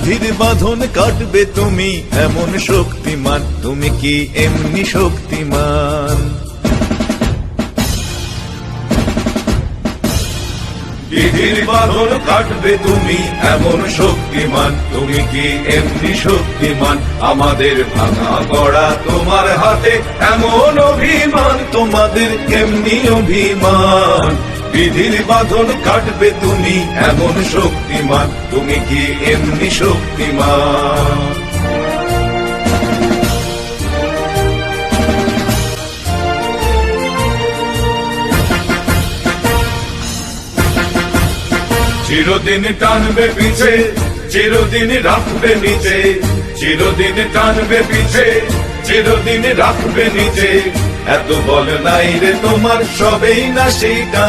বিধির বাঁধন কাটবে তুমি এমন শক্তিমান, তুমি কি এমনি শক্তিমান? বিধির বাঁধন কাটবে তুমি এমন শক্তিমান, তুমি কি এমনি শক্তিমান? আমাদের ভাঙা গড়া তোমার হাতে এমন অভিমান, তোমাদের কেমনি অভিমান? বিধির বাঁধন কাটবে তুমি এমন শক্তিমান, তুমি কি এমনি শক্তিমান? চিরদিন টানবে পিছে, চিরদিন রাখবে নিচে, চিরদিন টানবে পিছে, চিরদিন রাখবে নিচে। এত বল নাই রে তোমার, সবেই না সেটা।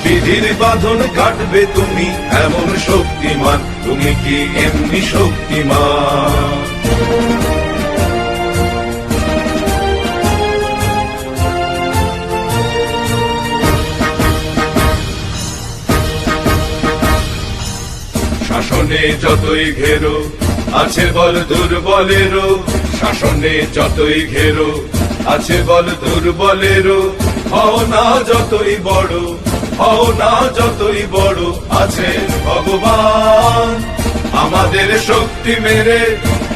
বিধির বাঁধন কাটবে তুমি এমন শক্তিমান, তুমি কি এমনি শক্তিমান? শাসনে যতই ঘেরো আছে বল দুর্বলেরও, শাসনে যতই ঘেরো আছে বল দুর্বলেরও। হও না যতই বড়, হও না যতই বড়, আছে ভগবান। আমাদের শক্তি মেরে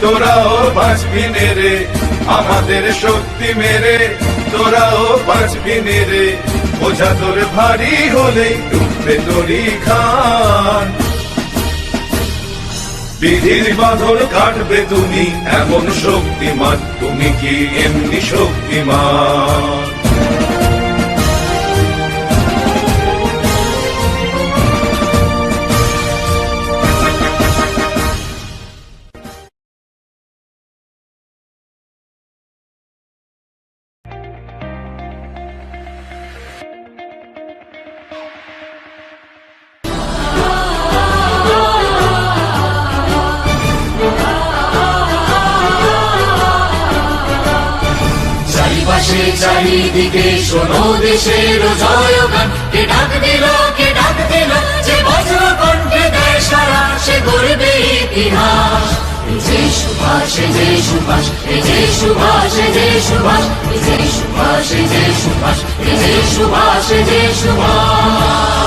তোরাও বাঁচবি রে, আমাদের শক্তি মেরে তোরাও বাঁচবি রে। বোঝা তোর ভারী হলেই ডুববে তোরই খান। বিধির বাঁধন কাটবে তুমি এমন শক্তিমান, তুমি কি এমনি শক্তিমান? চারিদিকে শোনো দেশের জয়গান, কে ডাক দিল, কে ডাক দিল, যে বজ্র কণ্ঠে দেয় সারা, সে গড়বে ইতিহাস। যে সুভাষ, যে সুভাষ, যে সুভাষ, যে সুভাষ, যে সুভাষ, যে সুভাষ, যে সুভাষ, যে সুভাষ।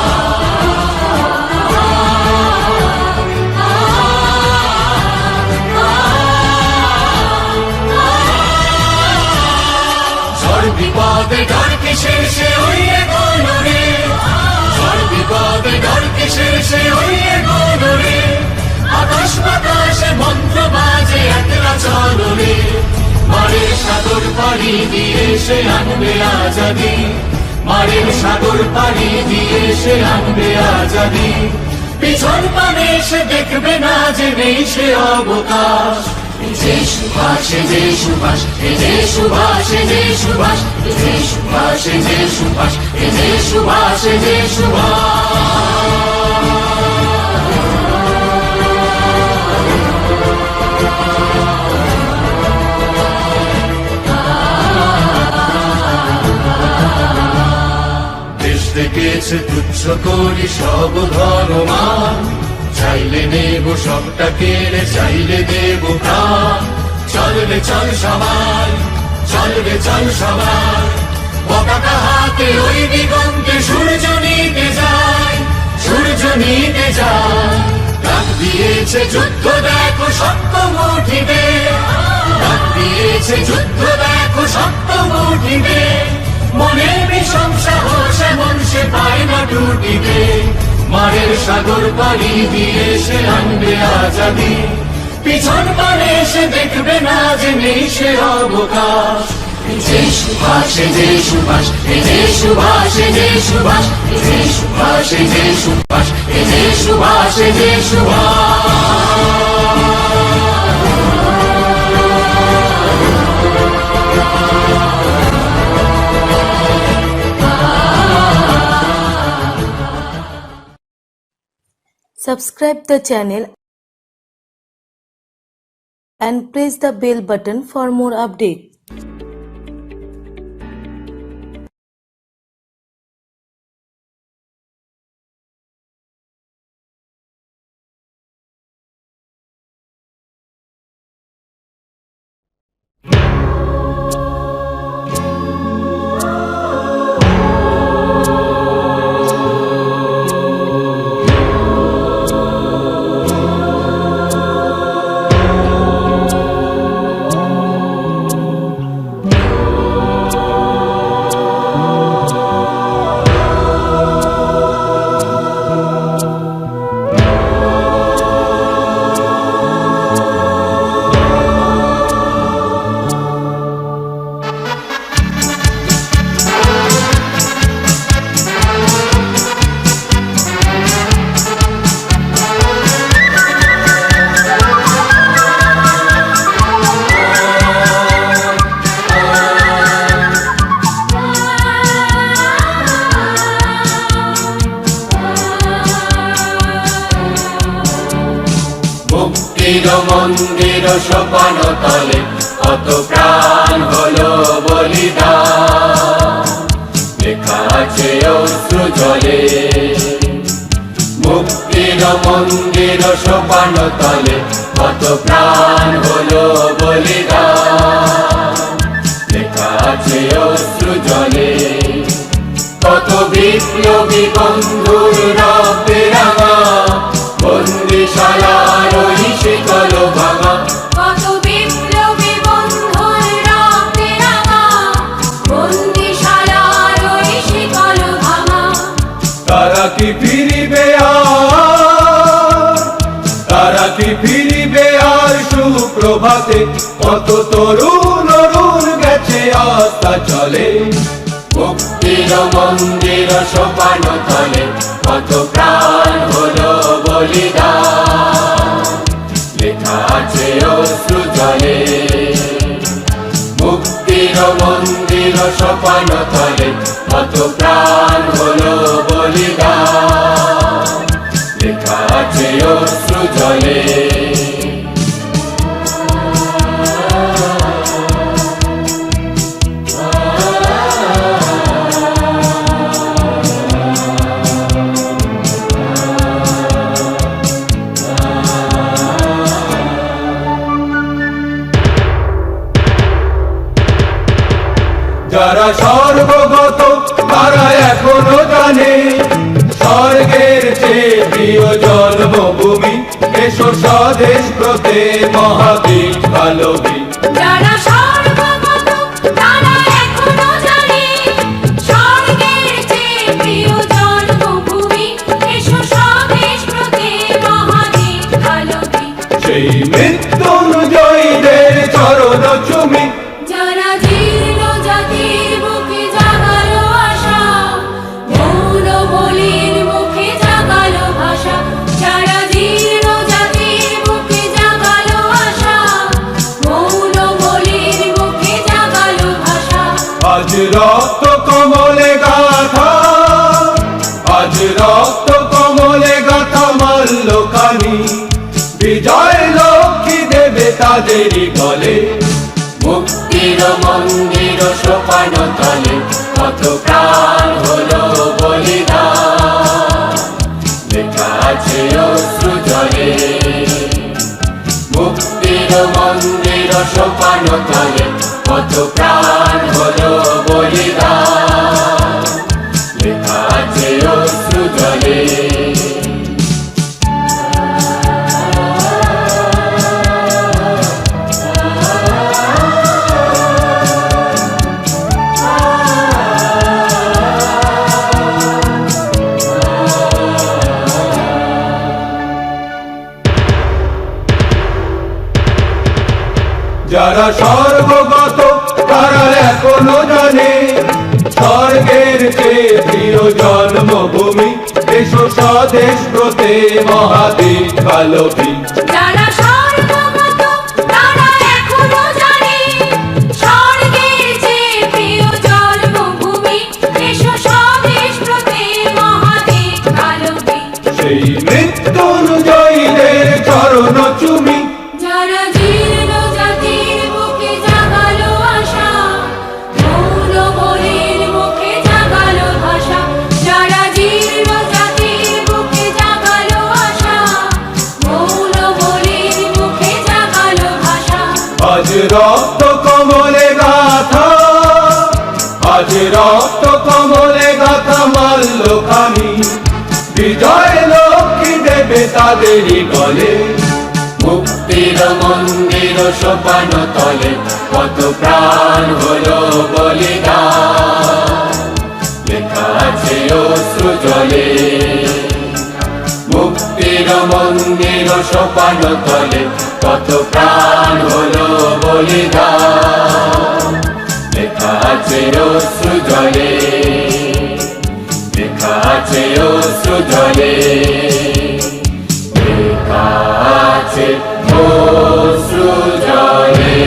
বিপদে ডর কিসের, সে ওইয়ে গোলরে, ঝড় বিপদে ডর কিসের, সে ওইয়ে গোলরে। আকাশ বাতাসে মন্ত্র বাজে একলা চলরে, মারের সাগর পাড়ি দিয়ে সে আনবে আজাদি, মারের সাগর পাড়ি দিয়ে সে আনবে আজাদি। পিছন পানে সে দেখবে না যে নেই সে অবকাশ। যে সুভাষ, যে সুভাষ, যে সুভাষ, যে সুভাষ, যে সুভাষ, যে সুভাষ, যে সুভাষ, যে সুভাষ। দেশ দেখেছে তুচ্ছ করি সব ধর্মমান, চাইলে নেব সবটা কেড়ে, চাইলে দেব প্রাণ। চলবে চল সবাই, চলবে চল সবাই, পতাকা হাতে ওই দিগন্তে সূর্য নিতে যায়, সূর্য নিতে যায়। ডাক দিয়েছে যুদ্ধ দেখো শক্ত মুঠিতে, ডাক দিয়েছে যুদ্ধ দেখো শক্ত মুঠিতে। মনের বিষম সাহস এমন সে পায় না টুটিতে, মারের সাগর পাড়ি দিয়ে সে আনবে আজাদি। পিছন পানে সে দেখবে না যে নেই সে অবকাশ। যে সুভাষ, যে সুভাষ, যে সুভাষ, যে সুভাষ, যে সুভাষ, যে সুভাষ, যে সুভাষ, যে Subhash. Subscribe the channel and press the bell button for more updates. মুক্তির মন্দির সোপান তলে কত প্রাণ হলো বলিদান, লেখা আছে অশ্রু জলে। মুক্তির মন্দির সোপান তলে কত প্রাণ হলো বলিদান, লেখা আছে অশ্রু জলে। কত বিপ্লবী বন্ধুর রক্তে রাঙা বন্দিশালার ওই শিকল ভাঙা, কত বিপ্লবী বন্ধুর রক্তে রাঙা বন্দিশালার ওই শিকল ভাঙা। তারা কি ফিরিবে আর, তারা কি ফিরিবে আর সুপ্রভাতে, কত তরুণ অরুণ গেছে আস্থা চলে। মুক্তির মন্দির সোপান তলে কত প্রাণ হলো বলিদান, লেখা আছে অশ্রু জলে। মুক্তির মন্দির সোপান তলে কত প্রাণ হলো বলিদান, লেখা আছে অশ্রু জলে। যারা সর্বগত তারা এখনো জানে, স্বর্গের চেয়ে প্রিয় জন্মভূমি, এসো স্বদেশ ব্রতে মহাবীর ভালোবী। যারা সর্বগত তারা এখনো জানে, স্বর্গের চেয়ে প্রিয় জন্মভূমি, এসো স্বদেশ ব্রতে মহাবীর ভালোবী। সেই মৃত্যুঞ্জয়ীদের চরণ চুমি, যারা জীর্ণ জাতির বুকে জাগালো আশা, মৌন বলির মুখে জাগালো ভাষা। যারা জীর্ণ জাতির বুকে জাগালো আশা, মৌন বলির মুখে জাগালো ভাষা। আজ রক্ত কমলে গাথা, আজ রক্ত কমলে গাথা মল্লখানি, বিজয় লক্ষ্মী দেবে তাদেরই গলে। মুক্তির মন্দির সোপান তলে কত প্রাণ হলো বলিদান, লেখা আছে অশ্রু জলে। মুক্তির মন্দির সোপান তলে কত প্রাণ হলো বলিদান, লেখা আছে অশ্রু জলে। যারা সর্বগত তারা এখনো জানে, স্বর্গের চেয়ে প্রিয় জন্মভূমি, এসো স্বদেশ ব্রতে মহাবীর ভালোবী। যারা সর্বগত তারা এখনো জানে, স্বর্গের চেয়ে প্রিয় জন্মভূমি, এসো স্বদেশ ব্রতে মহাবীর ভালোবী। সেই মৃত্যুঞ্জয়ীদের চরণ চুমি, যারা জীর্ণ জাতির বুকে জাগালো আশা, মৌন বলির মুখে জাগালো ভাষা। যারা জীর্ণ জাতির বুকে জাগালো আশা, মৌন বলির মুখে জাগালো ভাষা। আজ রক্ত কমলে গাথা, আজ রক্ত কমলে গাথা মল্লখানি, বিজয় লক্ষ্মী দেবে তাদেরই গলে। মুক্তির মন্দির সোপান তলে কত প্রাণ হলো বলিদান, লেখা আছে অশ্রু জলে। মুক্তির মন্দির সোপান তলে কত প্রাণ হলো বলিদান, লেখা আছে অশ্রু জলে, লেখা আছে অশ্রু জলে, লেখা আছে অশ্রু জলে।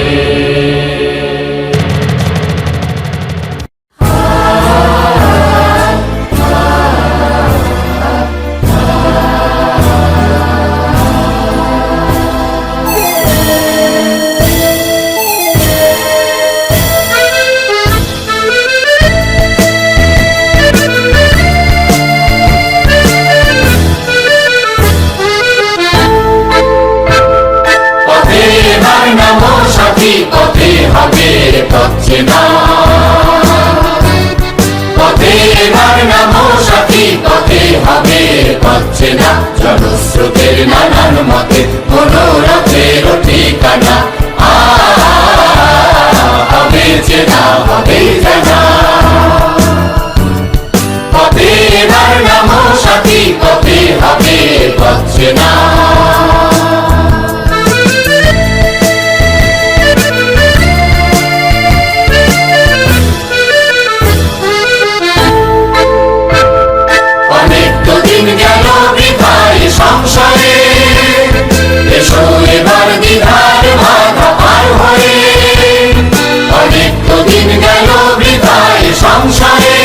নামো সাথী, পথে হবে পথ চেনা, জনস্রোতের নানান মতে মনোরথের ঠিকানা। হবে চেনা, হবে জানা, পথে এবার নামো সাথী, পথে হবে পথ চেনা। দিন গেল বৃথায় সংসারে, এসো এবার দ্বিধার বাধা পার হয়ে। অনেক তো দিন গেল বৃথায় সংসারে,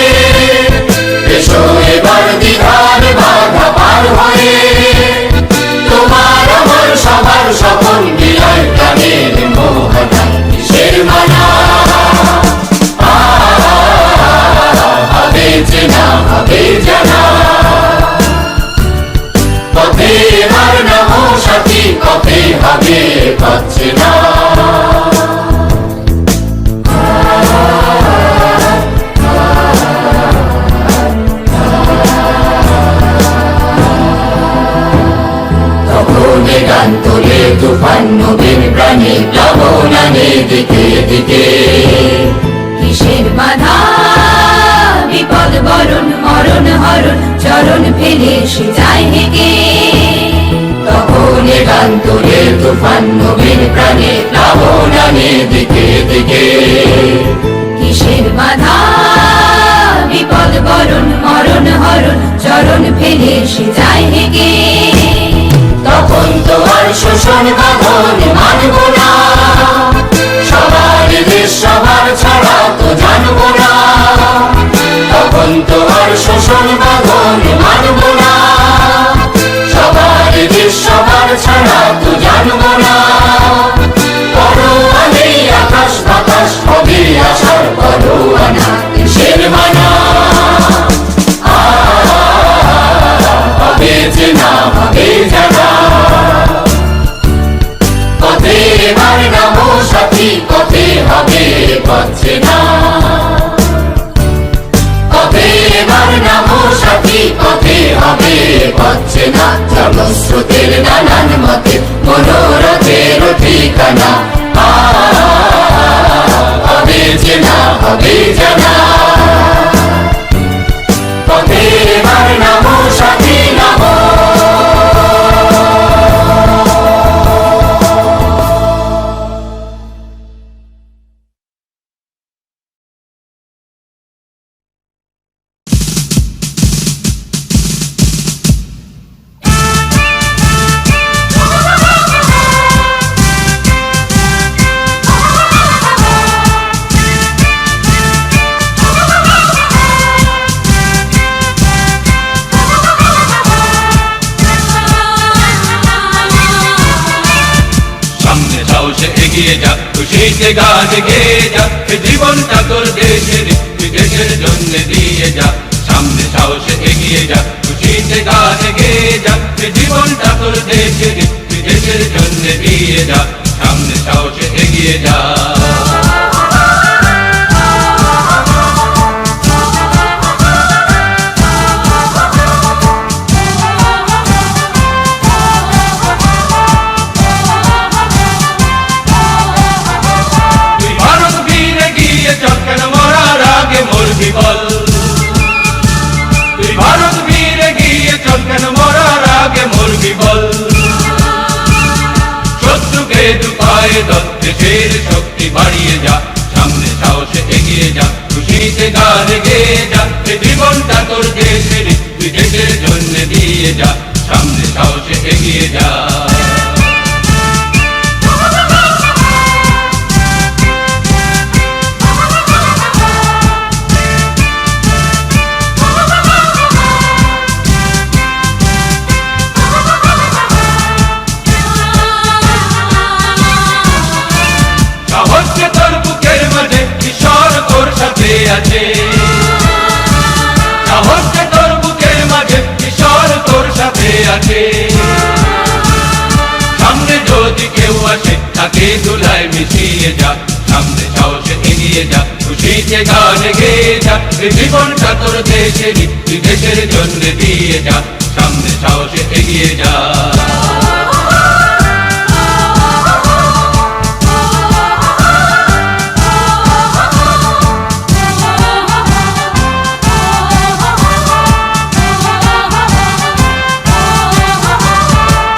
এসো এবার দ্বিধার বাধা পার হয়ে। তোমার আমার সবার সকল মিলায় প্রাণের মোহনা, কিসের মানা? হবে চেনা, হবে জানা, পথে এবার নামো সাথী, পথে হবে পথ চেনা। তখন গান তোলে তুফান নবীন প্রাণী, প্লাবন আনে দিকে দিকে। কিসের বাধা? বিপদ বরণ মরণ হরণ, চরণ ফেলে সে যায় হেগে। তখন গান তোলে তুফান নবীন প্রাণে, প্লাবন আনে দিকে দিকে। কিসের বাধা? বিপদ বরণ মরণ হরণ, চরণ ফেলে সে যায় হেগে। তখন তো আর শোষণ বাঁধন মানব না, সবার দেশ সবার ছাড়া তো জানব না। তখন তো আর শোষণ বাঁধন মানব না, সবার দেশ সবার ছাড়া তো জানব না। পরোয়া নেই আকাশ বাতাস, হবে আশার পরোয়ানা, কিসের মানা? হবে চেনা, হবে জানা, পথে এবার নামো সাথী, পথে হবে পথ চেনা। পথে এবার নামো সাথী, পথে হবে পথ চেনা, জলস্রোতের নানান মতে মনোরথের ঠিকানা। হবে চেনা, হবে জানা, পথে এবার নামো সাথী, নামো। এগিয়ে যা, খুশিতে গান গেয়ে যা, জীবনটা তোর দেশের বিদেশের জন্য দিয়ে যা। সামনে সাহসে এগিয়ে যা, খুশিতে গান গেয়ে যা, জীবনটা তোর দেশের বিদেশের জন্য দিয়ে যা। সামনে সাহসে এগিয়ে যা। তুই ভারত বীরে গিয়ে চল কেন মরার আগে মরবি বল। শত্রুকে দুপায়ে দল, দেশের শক্তি বাড়িয়ে যা। সামনে সাহসে এগিয়ে যা, খুশিতে গান গেয়ে যা, জীবনটা তোর দেশের তুই দেশের জন্য দিয়ে যা। সামনে সাহসে এগিয়ে যা। আছে সাহসে তোর বুকের মাঝে, ঈশ্বর তোর সাথে আছে। সামনে যদি কেউ আসে, তাকে ধুলায় মিশিয়ে যা। সামনে সাহসে এগিয়ে দিয়ে যা খুশিতে গান গেয়ে যা এই জীবনটা তোর দেশেরই তুই দেশের জন্য দিয়ে যা সামনে সাহসে এগিয়ে যা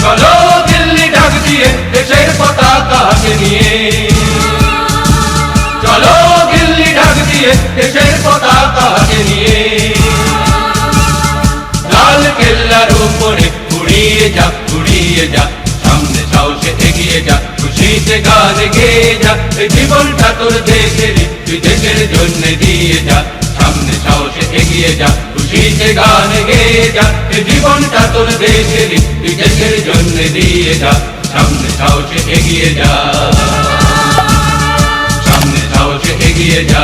চলো দিল্লি ডাক দিয়ে দেশের পতাকাকে নিয়ে চলো দিল্লি ডাক দিয়ে দেশের পতাকাকে নিয়ে লাল কেল্লার উপরে উড়িয়ে যা সামনে সাহসে এগিয়ে যা খুশিতে গান গেয়ে যা এই জীবনটা তোর দেশেরই তুই দেশের জন্য দিয়ে যা সামনে সাহসে এগিয়ে যা খুশিতে গান গেয়ে যা এই জীবনটা তোর দেশেরই তুই দেশের জন্য দিয়ে যা সামনে সাহসে এগিয়ে যা সামনে সাহসে এগিয়ে যা